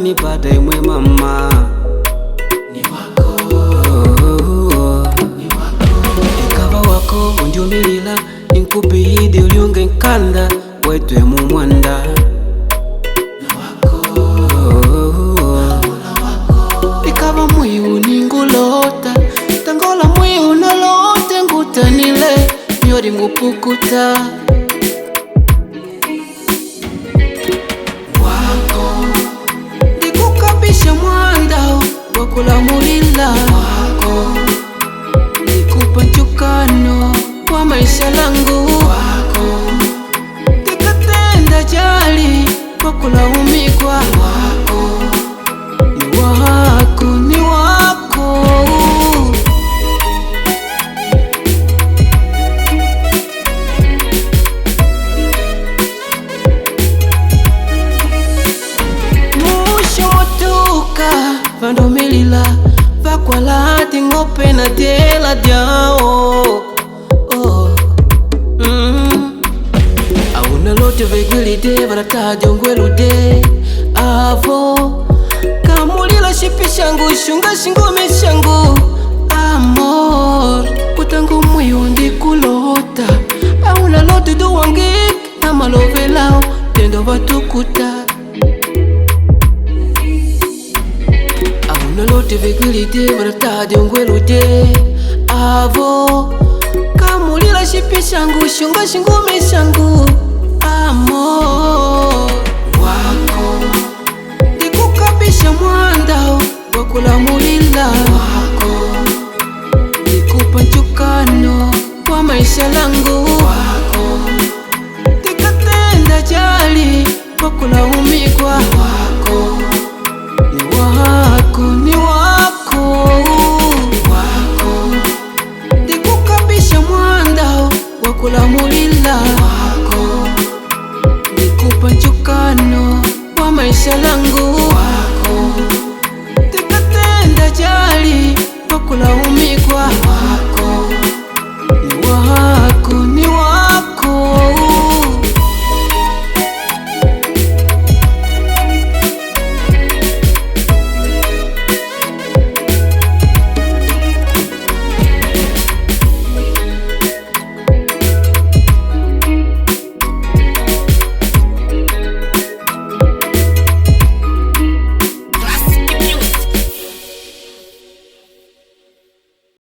amani baadaye mwe mama. Ni wako, ni wako. Ikava wako undiumilila inkupihidi uliunge nkanda wetwe mumwanda. Na wako, ikava mwiu ningulota tangola mwiu nolote ngutanile myori ngupukuta. wako, Ndikukabisha mwanda wakulamulila wako, ndikupa njukano wa maisha langu wako, ndikatenda jali wakulaumikwa. wako. Ni wako, ni wako. Musho motuka vandomilila vakwalati ngope na tela dyao. Auna lote vegilide vanataja ngwelude avo kamulila shipi shangu shunga shingome shangu amor kutangu mwiyo ndikulota. Auna lote duwangik na malovelao tendo vatukuta. Auna lote vegilide vanataja ngwelude avo kamulila shipi shangu shunga shingome shangu amor Wako, ndikukabisha mwanda wakulamulila wako, ndikupa njukano wa maisha langu wako, ndikatenda jali wakulaumikwa. wako, Ni wako, ni wako. wako, Ndikukabisha mwanda wakulamulila wako, ndikupa njukano wa maisha langu